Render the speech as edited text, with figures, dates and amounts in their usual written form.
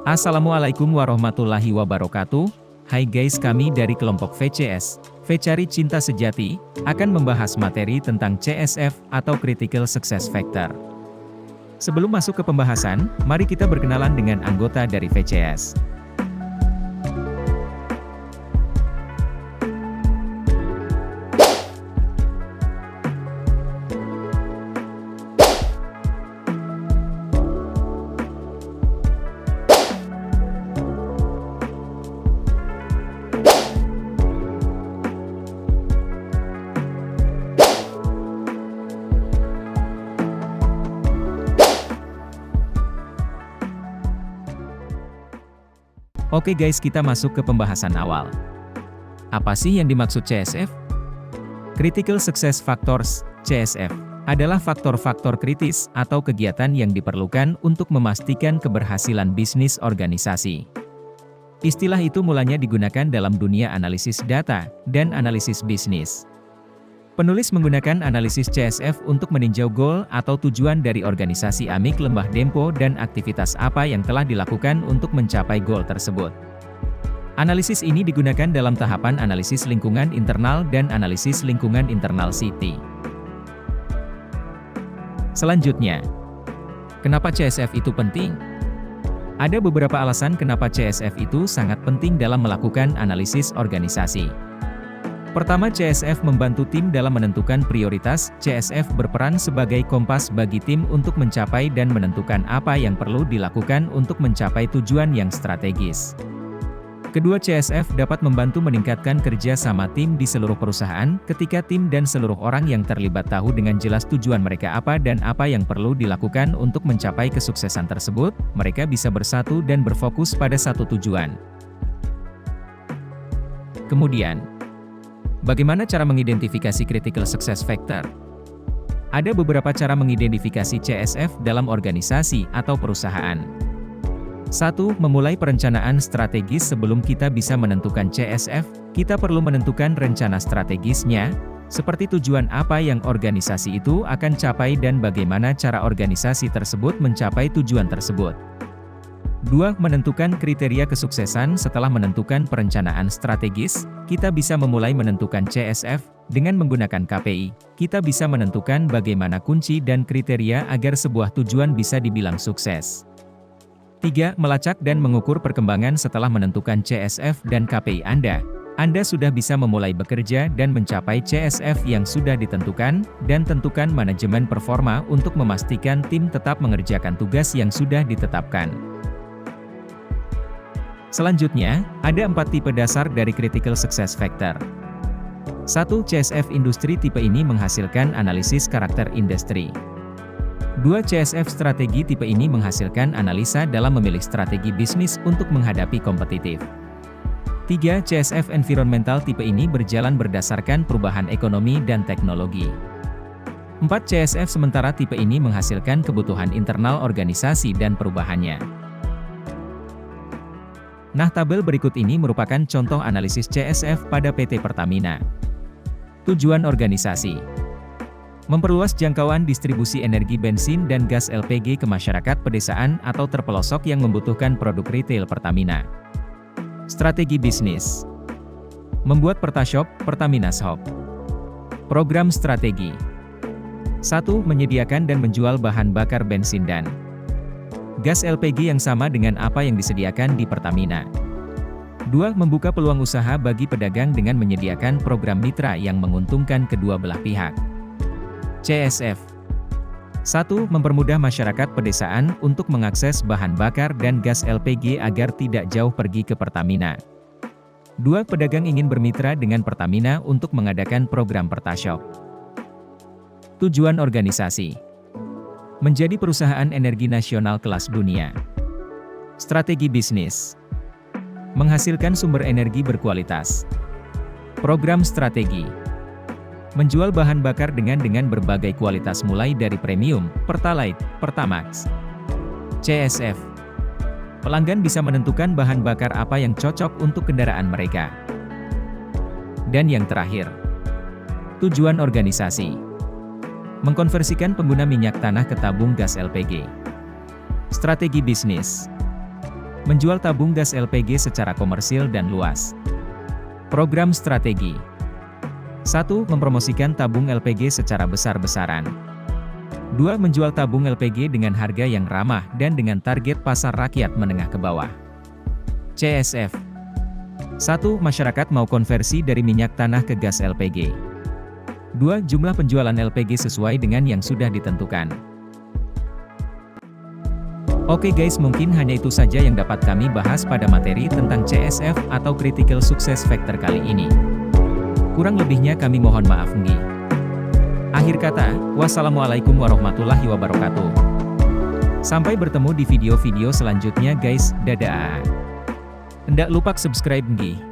Assalamualaikum warahmatullahi wabarakatuh. Hai guys, kami dari kelompok VCS, Cari Cinta Sejati, akan membahas materi tentang CSF atau Critical Success Factor. Sebelum masuk ke pembahasan, mari kita berkenalan dengan anggota dari VCS. Oke guys, kita masuk ke pembahasan awal. Apa sih yang dimaksud CSF? Critical Success Factors, CSF, adalah faktor-faktor kritis atau kegiatan yang diperlukan untuk memastikan keberhasilan bisnis organisasi. Istilah itu mulanya digunakan dalam dunia analisis data dan analisis bisnis. Penulis menggunakan analisis CSF untuk meninjau goal atau tujuan dari organisasi Amik Lembah Dempo dan aktivitas apa yang telah dilakukan untuk mencapai goal tersebut. Analisis ini digunakan dalam tahapan analisis lingkungan internal dan analisis lingkungan internal City. Selanjutnya, kenapa CSF itu penting? Ada beberapa alasan kenapa CSF itu sangat penting dalam melakukan analisis organisasi. Pertama, CSF membantu tim dalam menentukan prioritas. CSF berperan sebagai kompas bagi tim untuk mencapai dan menentukan apa yang perlu dilakukan untuk mencapai tujuan yang strategis. Kedua, CSF dapat membantu meningkatkan kerja sama tim di seluruh perusahaan. Ketika tim dan seluruh orang yang terlibat tahu dengan jelas tujuan mereka apa dan apa yang perlu dilakukan untuk mencapai kesuksesan tersebut, mereka bisa bersatu dan berfokus pada satu tujuan. Kemudian, bagaimana cara mengidentifikasi Critical Success Factor? Ada beberapa cara mengidentifikasi CSF dalam organisasi atau perusahaan. 1. Memulai perencanaan strategis. Sebelum kita bisa menentukan CSF, kita perlu menentukan rencana strategisnya, seperti tujuan apa yang organisasi itu akan capai dan bagaimana cara organisasi tersebut mencapai tujuan tersebut. 2. Menentukan kriteria kesuksesan. Setelah menentukan perencanaan strategis, kita bisa memulai menentukan CSF. Dengan menggunakan KPI, kita bisa menentukan bagaimana kunci dan kriteria agar sebuah tujuan bisa dibilang sukses. 3. Melacak dan mengukur perkembangan. Setelah menentukan CSF dan KPI Anda sudah bisa memulai bekerja dan mencapai CSF yang sudah ditentukan, dan tentukan manajemen performa untuk memastikan tim tetap mengerjakan tugas yang sudah ditetapkan. Selanjutnya, ada 4 tipe dasar dari Critical Success Factor. 1. CSF industri. Tipe ini menghasilkan analisis karakter industri. 2. CSF strategi. Tipe ini menghasilkan analisa dalam memilih strategi bisnis untuk menghadapi kompetitif. 3. CSF environmental. Tipe ini berjalan berdasarkan perubahan ekonomi dan teknologi. 4. CSF sementara. Tipe ini menghasilkan kebutuhan internal organisasi dan perubahannya. Nah, tabel berikut ini merupakan contoh analisis CSF pada PT Pertamina. Tujuan organisasi: memperluas jangkauan distribusi energi bensin dan gas LPG ke masyarakat pedesaan atau terpelosok yang membutuhkan produk retail Pertamina. Strategi bisnis: membuat Pertashop, Pertamina Shop. Program strategi: 1. Menyediakan dan menjual bahan bakar bensin dan gas LPG yang sama dengan apa yang disediakan di Pertamina. 2. Membuka peluang usaha bagi pedagang dengan menyediakan program mitra yang menguntungkan kedua belah pihak. CSF: 1. Mempermudah masyarakat pedesaan untuk mengakses bahan bakar dan gas LPG agar tidak jauh pergi ke Pertamina. 2. Pedagang ingin bermitra dengan Pertamina untuk mengadakan program Pertashop. Tujuan organisasi: menjadi perusahaan energi nasional kelas dunia. Strategi bisnis: menghasilkan sumber energi berkualitas. Program strategi: menjual bahan bakar dengan berbagai kualitas mulai dari premium, Pertalite, Pertamax. CSF: pelanggan bisa menentukan bahan bakar apa yang cocok untuk kendaraan mereka. Dan yang terakhir, tujuan organisasi: mengkonversikan pengguna minyak tanah ke tabung gas LPG. Strategi bisnis: Menjual tabung gas LPG secara komersil dan luas. Program strategi. 1. Mempromosikan tabung LPG secara besar-besaran. 2. Menjual tabung LPG dengan harga yang ramah dan dengan target pasar rakyat menengah ke bawah. CSF. 1. Masyarakat mau konversi dari minyak tanah ke gas LPG. 2. Jumlah penjualan LPG sesuai dengan yang sudah ditentukan. Oke guys, mungkin hanya itu saja yang dapat kami bahas pada materi tentang CSF atau Critical Success Factor kali ini. Kurang lebihnya kami mohon maaf nggih. Akhir kata, wassalamualaikum warahmatullahi wabarakatuh. Sampai bertemu di video-video selanjutnya guys, dadah. Ndak lupa subscribe nggih.